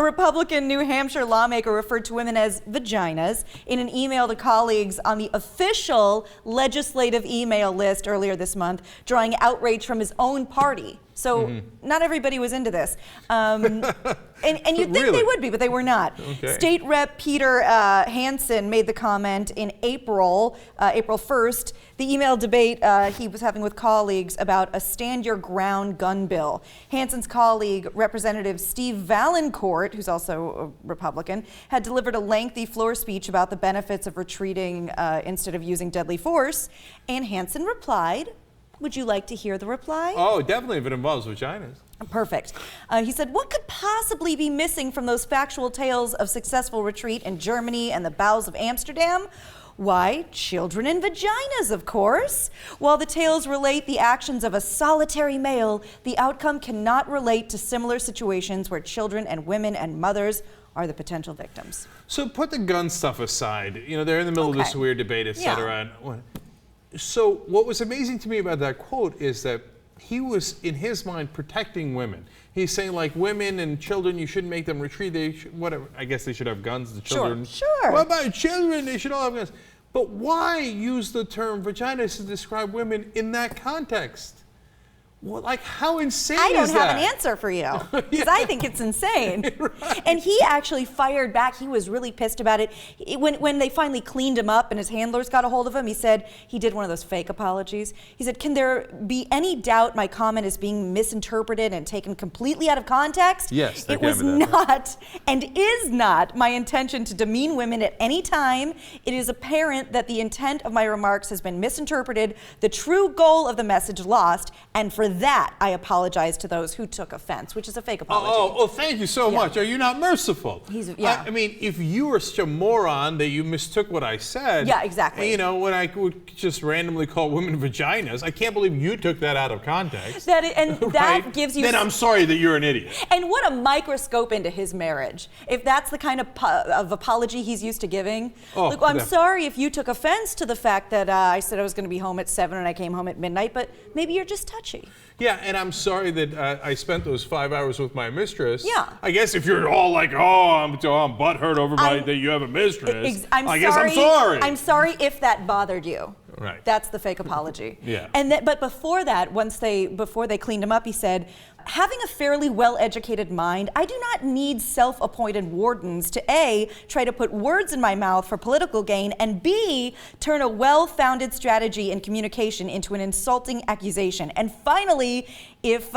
Republican New Hampshire lawmaker referred to women as vaginas in an email to colleagues on the official legislative email list earlier this month, drawing outrage from his own party. So not everybody was into this. And you'd think they would be, but they were not. Okay. State Rep Peter Hansen made the comment in April 1st, the email debate he was having with colleagues about a stand your ground gun bill. Hansen's colleague, Representative Steve Valencourt, who's also a Republican, had delivered a lengthy floor speech about the benefits of retreating instead of using deadly force. And Hansen replied, would you like to hear the reply? Oh, definitely if it involves vaginas. Perfect. He said, what could possibly be missing from those factual tales of successful retreat in Germany and the bowels of Amsterdam? Why, children and vaginas, of course. While the tales relate the actions of a solitary male, the outcome cannot relate to similar situations where children and women and mothers are the potential victims. So put the gun stuff aside. You know, they're in the middle of this weird debate, et cetera. And so what was amazing to me about that quote is that he was, in his mind, protecting women. He's saying, like, women and children, you shouldn't make them retreat. They should, whatever. I guess they should have guns. The children. Sure. What about children? They should all have guns. But why use the term vagina to describe women in that context? Well, like, how insane is that? I don't have an answer for you, because I think it's insane. Right. And he actually fired back. He was really pissed about it. When they finally cleaned him up and his handlers got a hold of him, he said, he did one of those fake apologies. He said, can there be any doubt my comment is being misinterpreted and taken completely out of context? Yes, it was not and is not my intention to demean women at any time. It is apparent that the intent of my remarks has been misinterpreted, the true goal of the message lost, and for that, I apologize to those who took offense, which is a fake apology. Oh, thank you so much. Are you not merciful? I mean, if you were such a moron that you mistook what I said. Yeah, exactly. You know, when I would just randomly call women vaginas, I can't believe you took that out of context. That gives you... Then I'm sorry that you're an idiot. And what a microscope into his marriage. If that's the kind of apology he's used to giving. Look, I'm sorry if you took offense to the fact that I said I was going to be home at 7 and I came home at midnight, but maybe you're just touchy. Yeah, and I'm sorry that I spent those 5 hours with my mistress. Yeah. I guess if you're all like, I'm butthurt over that you have a mistress, I guess I'm sorry. I'm sorry if that bothered you. Right. That's the fake apology. Yeah. But before that, before they cleaned him up, he said, having a fairly well-educated mind, I do not need self-appointed wardens to A, try to put words in my mouth for political gain, and B, turn a well-founded strategy in communication into an insulting accusation. And finally, if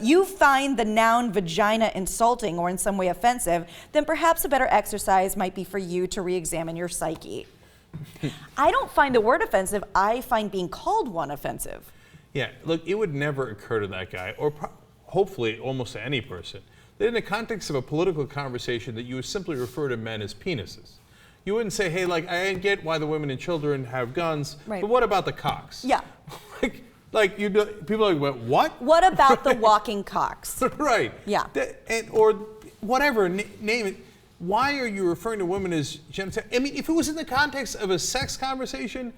you find the noun vagina insulting or in some way offensive, then perhaps a better exercise might be for you to re-examine your psyche. I don't find the word offensive. I find being called one offensive. Yeah, look, it would never occur to that guy, or hopefully almost to any person, that in the context of a political conversation that you would simply refer to men as penises. You wouldn't say, hey, like, I get why the women and children have guns, but what about the cocks? Yeah. People are like, what? What about the walking cocks? Right. Yeah. Or whatever, name it. Why are you referring to women as genital? I mean, if it was in the context of a sex conversation,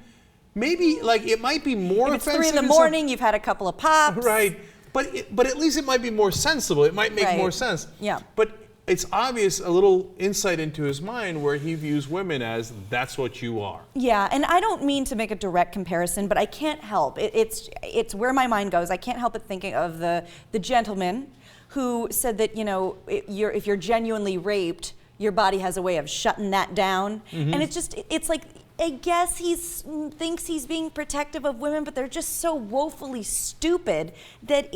maybe, like, it might be more offensive. If it's 3 in the morning, you've had a couple of pops. Right. But at least it might be more sensible. It might make more sense. Yeah. But it's obvious a little insight into his mind where he views women as that's what you are. Yeah, and I don't mean to make a direct comparison, but I can't help. It's where my mind goes. I can't help but thinking of the gentleman who said that, you know, if you're genuinely raped, your body has a way of shutting that down. And it's like, I guess he thinks he's being protective of women, but they're just so woefully stupid that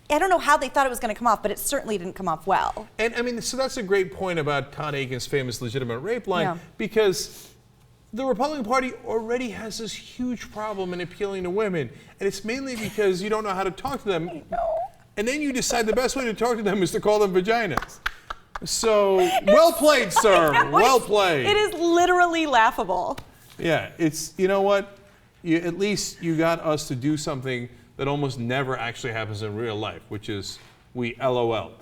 I don't know how they thought it was going to come off, but it certainly didn't come off well. And I mean, so that's a great point about Todd Aiken's famous legitimate rape line, because the Republican Party already has this huge problem in appealing to women, and it's mainly because you don't know how to talk to them. I know. And then you decide the best way to talk to them is to call them vaginas. So, well played, sir. Well played. It is literally laughable. Yeah, it's, you know what? At least you got us to do something that almost never actually happens in real life, which is we LOL.